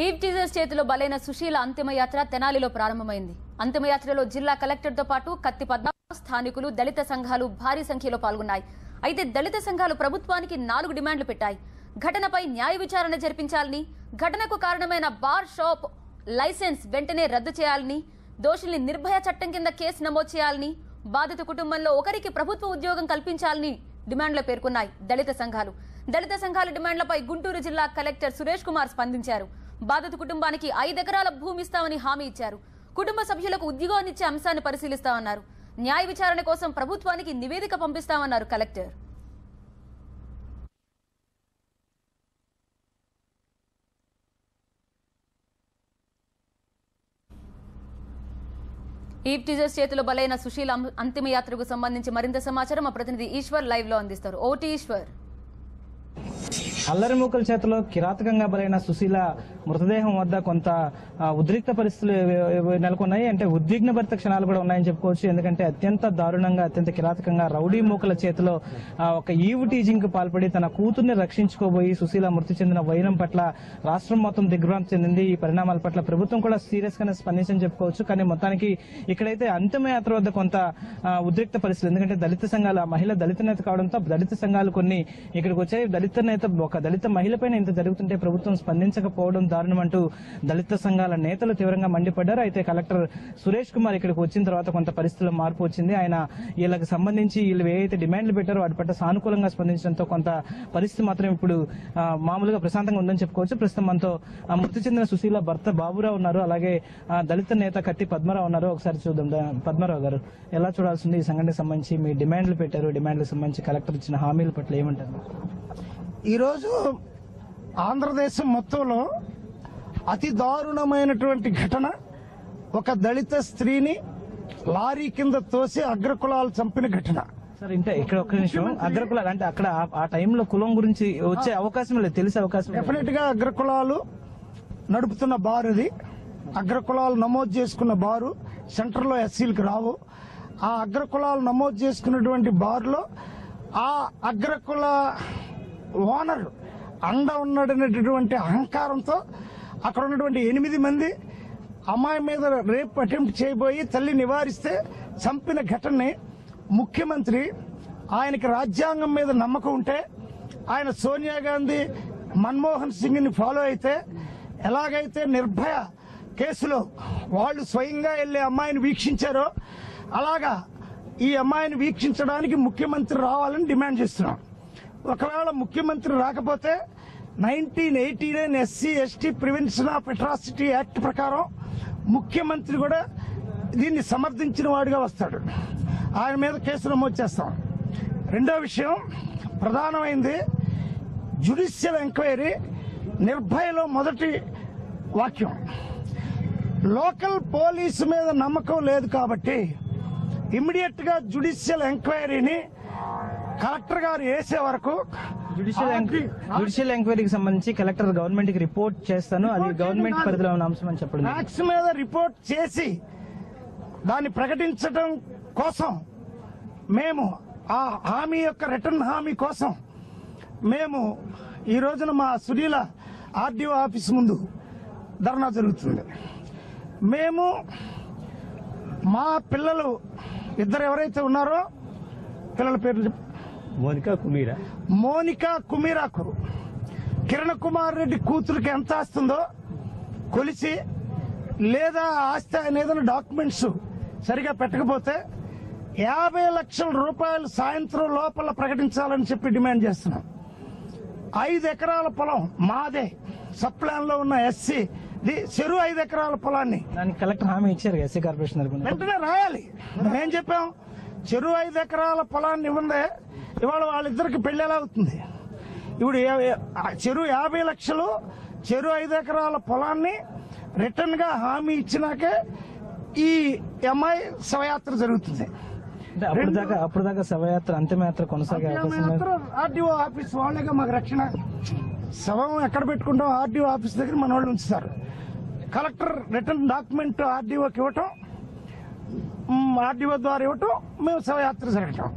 ఈవ్ teasers చేతిలో బలైన సుశీల అంతిమయాత్ర తెనాలిలో ప్రారంభమైంది. అంతిమయాత్రలో జిల్లా కలెక్టర్తో పాటు కత్తి పద్మ, స్థానికులు, దళిత సంఘాలు భారీ సంఖ్యలో పాల్గొన్నాయి. అయితే దళిత సంఘాలు ప్రభుత్వానికి 4 డిమాండ్లు పెట్టాయి. ఘటనపై న్యాయ విచారణ జరిపించాలని, ఘటనకు కారణమైన బార్ షాప్ లైసెన్స్ వెంటనే రద్దు చేయాలని, దోషుల్ని నిర్భయ చట్టం కింద కేసు నమోదు చేయాలని, బాధిత కుటుంబంలో ఒకరికి ప్రభుత్వ ఉద్యోగం కల్పించాలని డిమాండ్లు పేర్కొన్నాయి దళిత సంఘాలు. దళిత సంఘాల డిమాండ్లపై గుంటూరు జిల్లా కలెక్టర్ సురేష్ కుమార్ స్పందించారు. బాధిత కుటుంబానికి 5 ఎకరాల భూమి ఇస్తామని హామీ ఇచ్చారు. కుటుంబ సభ్యులకు ఉద్యోగాన్నిచ్చే అంశాన్ని పరిశీలిస్తామన్నారు. న్యాయ విచారణ కోసం ప్రభుత్వానికి నివేదిక పంపిస్తామన్నారు కలెక్టర్. ఈవ్ టీజర్స్ చేతిలో బలైన సుశీల అంతిమయాత్రకు సంబంధించి మరింత సమాచారం మా ప్రతినిధి ఈశ్వర్ లైవ్ లో అందిస్తారు. ఓటీ ఈశ్వర్. అల్లరిమూకల చేతిలో కిరాతకంగా బలైన సుశీల మృతదేహం వద్ద కొంత ఉద్రిక్త పరిస్థితులు నెలకొన్నాయి. అంటే ఉద్విగ్నభరిత క్షణాలు కూడా ఉన్నాయని చెప్పుకోవచ్చు. ఎందుకంటే అత్యంత దారుణంగా, అత్యంత కిరాతకంగా రౌడీ మూకల చేతిలో ఒక ఈవ్ టీజింగ్ కు పాల్పడి తన కూతుర్ని రక్షించుకోబోయి సుశీల మృతి చెందిన వైనం పట్ల రాష్ట్రం మొత్తం దిగ్భ్రాంతి చెందింది. ఈ పరిణామాల పట్ల ప్రభుత్వం కూడా సీరియస్ గానే స్పందించని చెప్పుకోవచ్చు. కానీ మొత్తానికి ఇక్కడైతే అంతిమయాత్ర వద్ద కొంత ఉద్రిక్త పరిస్థితులు. ఎందుకంటే దళిత సంఘాలు, ఆ మహిళ దళిత నేత కావడంతో దళిత సంఘాలు కొన్ని ఇక్కడికి వచ్చాయి. దళిత నేత, ఒక దళిత మహిళ పైన ఇంత జరుగుతుంటే ప్రభుత్వం స్పందించకపోవడం దారుణం అంటూ దళిత సంఘాల నేతలు తీవ్రంగా మండిపడ్డారు. అయితే కలెక్టర్ సురేష్ కుమార్ ఇక్కడికి వచ్చిన తర్వాత కొంత పరిస్థితుల్లో మార్పు వచ్చింది. ఆయన వీళ్ళకి సంబంధించి వీళ్ళు ఏవైతే డిమాండ్లు పెట్టారో వాటి పట్ల సానుకూలంగా స్పందించడంతో కొంత పరిస్థితి మాత్రం ఇప్పుడు మామూలుగా ప్రశాంతంగా ఉందని చెప్పుకోవచ్చు. ప్రస్తుతం మనతో మృతి చెందిన సుశీల భర్త బాబురావు ఉన్నారు, అలాగే దళిత నేత కత్తి పద్మరావు ఉన్నారు. ఒకసారి చూద్దాం. పద్మరావు గారు, ఎలా చూడాల్సింది ఈ సంఘటనకు సంబంధించి? మీ డిమాండ్లు పెట్టారు, డిమాండ్లకు సంబంధించి కలెక్టర్ ఇచ్చిన హామీల పట్ల ఏమంటారు? ఈరోజు ఆంధ్రదేశం మొత్తంలో అతి దారుణమైనటువంటి ఘటన, ఒక దళిత స్త్రీని లారీ కింద తోసి అగ్రకులాలు చంపిన ఘటన. సార్, అంటే ఇక్కడ ఒక్క నిమిషం, అగ్రకులాలు అంటే అక్కడ ఆ టైంలో కులం గురించి వచ్చే అవకాశం లేదు, తెలిసే అవకాశం డెఫినెట్ గా అగ్రకులాలు నడుపుతున్న బారు ఇది. అగ్రకులాలు నమోదు చేసుకున్న బారు, సెంటర్ లో ఎస్సీలకు రావు. ఆ అగ్రకులాలు నమోదు చేసుకున్నటువంటి బారులో ఆ అగ్రకుల ఓనర్ అండ ఉన్నాడనేటటువంటి అహంకారంతో అక్కడ ఉన్నటువంటి 8 మంది అమ్మాయి మీద రేప్ అటెంప్ట్ చేయబోయి తల్లి నివారిస్తే చంపిన ఘటనని ముఖ్యమంత్రి, ఆయనకి రాజ్యాంగం మీద నమ్మకం ఉంటే, ఆయన సోనియా గాంధీ, మన్మోహన్ సింగ్ ని ఫాలో అయితే, ఎలాగైతే నిర్భయ కేసులో వాళ్ళు స్వయంగా వెళ్లి అమ్మాయిని వీక్షించారో అలాగా ఈ అమ్మాయిని వీక్షించడానికి ముఖ్యమంత్రి రావాలని డిమాండ్ చేస్తున్నాం. ఒకవేళ ముఖ్యమంత్రి రాకపోతే 1989 SC ST prevention of atrocity act ప్రకారం ముఖ్యమంత్రి కూడా దీన్ని సమర్థించిన వాడిగా వస్తాడు. ఆయన మీద కేసు నమోదు చేస్తాం. రెండో విషయం, ప్రధానమైంది జ్యుడిషియల్ ఎంక్వైరీ. నిర్భయలో మొదటి వాక్యం, లోకల్ పోలీసు మీద నమ్మకం లేదు కాబట్టి ఇమ్మీడియట్ గా జ్యుడిషియల్ ఎంక్వైరీని కలెక్టర్ గారు వేసే వరకు, జ్యుడిషియల్ ఎంక్వైరీకి సంబంధించి కలెక్టర్ గవర్నమెంట్ కి రిపోర్ట్ చేస్తాను, అది గవర్నమెంట్ పరిధిలో ఉన్న అంశం అని చెప్పడం. ట్యాక్స్ మీద రిపోర్ట్ చేసి దాన్ని ప్రకటించడం కోసం మేము, ఆ హామీ యొక్క రిటర్న్ హామీ కోసం మేము ఈ రోజున మా సునీల ఆర్డీఓ ఆఫీస్ ముందు ధర్నా జరుగుతుంది. మేము మా పిల్లలు ఇద్దరు ఎవరైతే ఉన్నారో, పిల్లల పేర్లు మోనికా కుమీరాకు, కిరణ్ కుమార్ రెడ్డి కూతురికి ఎంత ఆస్తుందో కొలిసి, లేదా ఆస్తి ఆయన ఏదైనా డాక్యుమెంట్స్ సరిగా పెట్టకపోతే 50 లక్షల రూపాయలు సాయంత్రం లోపల ప్రకటించాలని చెప్పి డిమాండ్ చేస్తున్నాం. 5 ఎకరాల పొలం మాదే, సబ్ ప్లాన్ లో ఉన్న ఎస్సీ చెరువు 5 ఎకరాల పొలాన్ని దానికి కలెక్టర్ హామీ ఇచ్చారు. ఎస్సీ కార్పొరేషన్ వెంటనే రాయాలి. మేం చెప్పాం, చెరువు 5 ఎకరాల పొలాన్ని ఇవ్వందే ఇవాళ వాళ్ళిద్దరికి పెళ్లి ఎలా అవుతుంది? ఇప్పుడు చెరువు 50 లక్షలు, చెరువు 5 ఎకరాల పొలాన్ని రిటర్న్ గా హామీ ఇచ్చినాకే ఈ అమ్మాయి శవయాత్ర జరుగుతుంది. అప్పటిదాకా శవయాత్ర, అంతిమయాత్ర కొనసాగే ఆర్డీఓ ఆఫీస్ వాళ్ళేగా మాకు రక్షణ. శవం ఎక్కడ పెట్టుకుంటాం? ఆర్డీఓ ఆఫీస్ దగ్గర మన వాళ్ళు ఉంచుతారు. కలెక్టర్ రిటర్న్ డాక్యుమెంట్ ఆర్డీఓకి ఇవ్వటం, ఆర్డీఓ ద్వారా ఇవ్వటం, మేము శవయాత్ర జరగటం.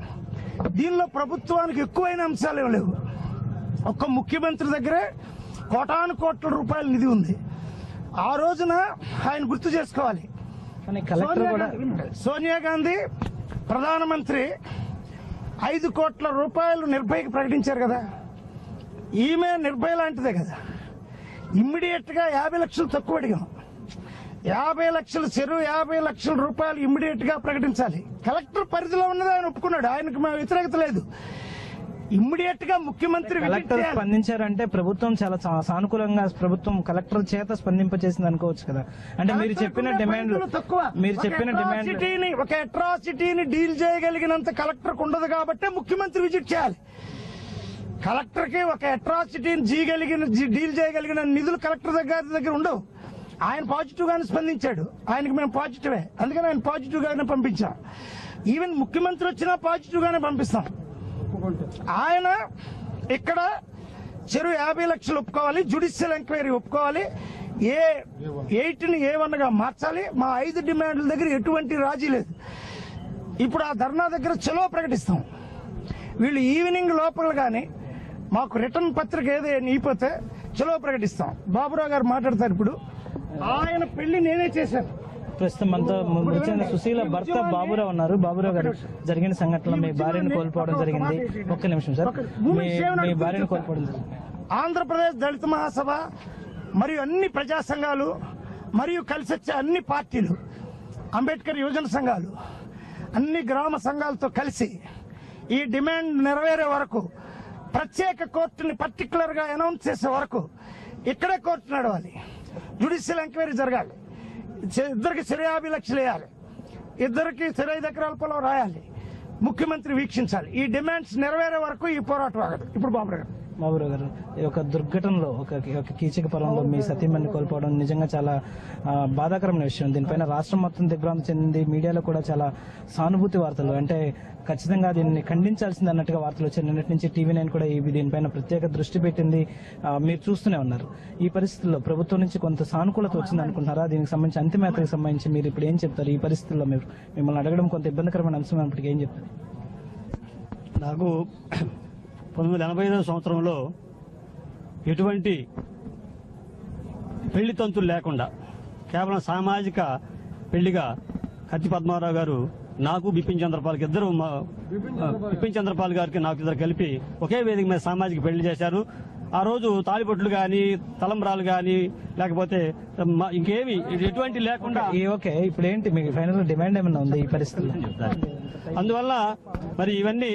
దీనిలో ప్రభుత్వానికి ఎక్కువైన అంశాలు ఏం లేవు. ఒక్క ముఖ్యమంత్రి దగ్గరే కోటాను కోట్ల రూపాయల నిధి ఉంది. ఆ రోజున ఆయన గుర్తు చేసుకోవాలి. కానీ కలెక్టర్ కూడా సోనియా గాంధీ ప్రధానమంత్రి 5 కోట్ల రూపాయలు నిర్భయకి ప్రకటించారు కదా, ఈమె నిర్భయ లాంటిదే కదా. ఇమ్మీడియట్ గా 50 లక్షలు తక్కువ అడిగాం. 50 లక్షలు చెరువు 50 లక్షల రూపాయలు ఇమ్మీడియట్ గా ప్రకటించాలి. కలెక్టర్ పరిధిలో ఉన్నది ఆయన ఒప్పుకున్నాడు, ఆయనకు మా వ్యతిరేకత లేదు. ఇమ్మీడియట్ గా ముఖ్యమంత్రి కలెక్టర్ స్పందించారంటే ప్రభుత్వం చాలా సానుకూలంగా ప్రభుత్వం కలెక్టర్ చేత స్పందింపచేసింది అనుకోవచ్చు కదా. అంటే మీరు చెప్పిన డిమాండ్ ఒక అట్రాసిటీని డీల్ చేయగలిగినంత కలెక్టర్ ఉండదు కాబట్టి ముఖ్యమంత్రి విజిట్ చేయాలి. కలెక్టర్ కి ఒక అట్రాసిటీని డీల్ చేయగలిగిన నిధులు కలెక్టర్ దగ్గర ఉండవు. ఆయన పాజిటివ్ గానే స్పందించాడు, ఆయనకి మేము పాజిటివే, అందుకని ఆయన పాజిటివ్ గానే పంపించాం. ఈవెన్ ముఖ్యమంత్రి వచ్చినా పాజిటివ్ గానే పంపిస్తాం. ఆయన ఇక్కడ చెరువు 50 లక్షలు ఒప్పుకోవాలి, జ్యుడిషియల్ ఎంక్వైరీ ఒప్పుకోవాలి, A8ని A1గా మార్చాలి. మా 5 డిమాండ్ల దగ్గర ఎటువంటి రాజీ లేదు. ఇప్పుడు ఆ ధర్నా దగ్గర చలో ప్రకటిస్తాం. వీళ్ళు ఈవినింగ్ లోపల గాని మాకు రిటర్న్ పత్రిక ఏదైనా ఇపోతే చలో ప్రకటిస్తాం. బాబురావు గారు మాట్లాడతారు. ఇప్పుడు ఆయన పెళ్లి నేనే చేశాను. ప్రస్తుతం మనతో మృతి చెందిన సుశీల భర్త బాబురావు ఉన్నారు. బాబురావు గారు, జరిగిన సంఘటనలో మీ భార్యను కోల్పోవడం జరిగింది. ఒక్క నిమిషం సార్, మీ భార్యను కోల్పోవడం జరిగింది. ఆంధ్రప్రదేశ్ దళిత మహాసభ మరియు అన్ని ప్రజా సంఘాలు మరియు కలిసి వచ్చే అన్ని పార్టీలు, అంబేద్కర్ యువజన సంఘాలు, అన్ని గ్రామ సంఘాలతో కలిసి ఈ డిమాండ్ నెరవేరే వరకు, ప్రత్యేక కోర్టుని పర్టికులర్ గా అనౌన్స్ చేసే వరకు ఇక్కడే కోర్టు నడవాలి. జ్యుడిషియల్ ఎంక్వైరీ జరగాలి. ఇద్దరికి చెరు 50 లక్షలు వేయాలి, ఇద్దరికి చెరు 5 ఎకరాల పొలం రాయాలి, ముఖ్యమంత్రి వీక్షించాలి. ఈ డిమాండ్స్ నెరవేరే వరకు ఈ పోరాటం ఆగదు. ఇప్పుడు బాబురావు గారు, ఈ ఒక దుర్ఘటనలో ఒక కీచక పొలంలో మీ సతీమణిని కోల్పోవడం నిజంగా చాలా బాధాకరమైన విషయం. దీనిపైన రాష్ట్రం మొత్తం దిగ్భ్రాంతి చెందింది. మీడియాలో కూడా చాలా సానుభూతి వార్తలు, అంటే ఖచ్చితంగా దీన్ని ఖండించాల్సింది అన్నట్టుగా వార్తలు వచ్చాయి. నిన్నటి నుంచి TV9 కూడా దీనిపైన ప్రత్యేక దృష్టి పెట్టింది. మీరు చూస్తూనే ఉన్నారు. ఈ పరిస్థితుల్లో ప్రభుత్వం నుంచి కొంత సానుకూలత వచ్చింది అనుకుంటున్నారా? దీనికి సంబంధించి అంతిమయాత్రకు సంబంధించి మీరు ఇప్పుడు ఏం చెప్తారు? ఈ పరిస్థితుల్లో మిమ్మల్ని అడగడం కొంత ఇబ్బందికరమైన అంశం అప్పటికి ఏం చెప్తారు? నాకు 1985 సంవత్సరంలో ఎటువంటి పెళ్లి తంతులు లేకుండా కేవలం సామాజిక పెళ్లిగా కత్తి పద్మారావు గారు నాకు బిపిన్ చంద్రపాల్కి బిపిన్ చంద్రపాల్ గారికి నాకు ఇద్దరు కలిపి ఒకే వేదిక మీద సామాజిక పెళ్లి చేశారు. ఆ రోజు తాళిబొట్లు గాని, తలంబ్రాలు గాని, లేకపోతే ఇంకేమి ఎటువంటి లేకుండా. ఓకే, ఇప్పుడు ఏంటి మీకు ఫైనల్ డిమాండ్ ఏమైనా ఉంది ఈ పరిస్థితుల్లో? అందువల్ల మరి ఇవన్నీ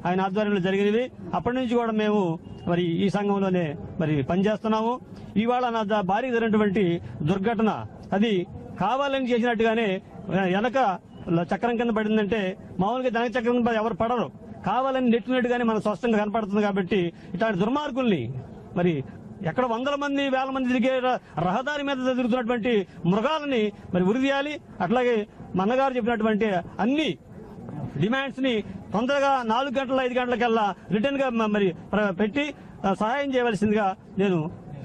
ఆయన ఆధ్వర్యంలో జరిగినవి. అప్పటి నుంచి కూడా మేము మరి ఈ సంఘంలోనే మరి పనిచేస్తున్నాము. ఇవాళ నా భార్య జరిగినటువంటి దుర్ఘటన అది కావాలని చేసినట్టుగానే వెనక చక్రం కింద పడిందంటే మామూలుగా దానికి చక్రం కింద ఎవరు పడరు, కావాలని నెట్టినట్టుగానే మనకు స్పష్టంగా కనపడుతుంది. కాబట్టి ఇట్లాంటి దుర్మార్గుల్ని మరి ఎక్కడ 100 మంది 1000 మంది తిరిగే రహదారి మీద తిరుగుతున్నటువంటి మృగాలని మరి ఉరిదీయాలి. అట్లాగే మన్నగారు చెప్పినటువంటి అన్ని డిమాండ్స్ ని తొందరగా 4 గంటల 5 గంటలకల్లా రిటర్న్ గా మరి పెట్టి సహాయం చేయవలసిందిగా నేను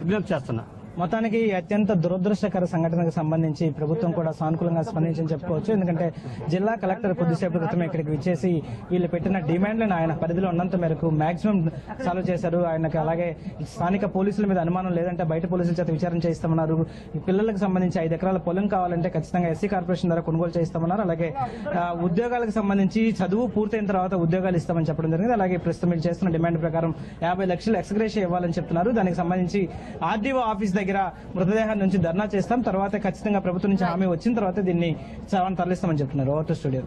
విజ్ఞప్తి చేస్తున్నా. మొత్తానికి అత్యంత దురదృష్టకర సంఘటనకు సంబంధించి ప్రభుత్వం కూడా సానుకూలంగా స్పందించని చెప్పుకోవచ్చు. ఎందుకంటే జిల్లా కలెక్టర్ కొద్దిసేపు క్రితం ఇక్కడికి విచ్చేసి వీళ్ళు పెట్టిన డిమాండ్లను ఆయన పరిధిలో ఉన్నంత మేరకు మాక్సిమం సాల్వ్ చేశారు. ఆయనకు అలాగే స్థానిక పోలీసుల మీద అనుమానం లేదంటే బయట పోలీసుల చేత విచారణ చేయిస్తామన్నారు. ఈ పిల్లలకు సంబంధించి 5 ఎకరాల పొలం కావాలంటే ఖచ్చితంగా ఎస్సీ కార్పొరేషన్ ద్వారా కొనుగోలు చేయిస్తామన్నారు. అలాగే ఉద్యోగాలకు సంబంధించి చదువు పూర్తయిన తర్వాత ఉద్యోగాలు ఇస్తామని చెప్పడం జరిగింది. అలాగే ప్రస్తుతం వీళ్ళు చేస్తున్న డిమాండ్ ప్రకారం 50 లక్షలు ఎక్స్గ్రేషియా ఇవ్వాలని చెప్తున్నారు. దానికి సంబంధించి ఆర్డీఓ ఆఫీస్ దగ్గర మృతదేహాన్ని నుంచి ధర్నా చేస్తాం, తర్వాత ఖచ్చితంగా ప్రభుత్వం నుంచి హామీ వచ్చిన తర్వాత దీన్ని తరలిస్తామని చెప్తున్నారు. Over to studio.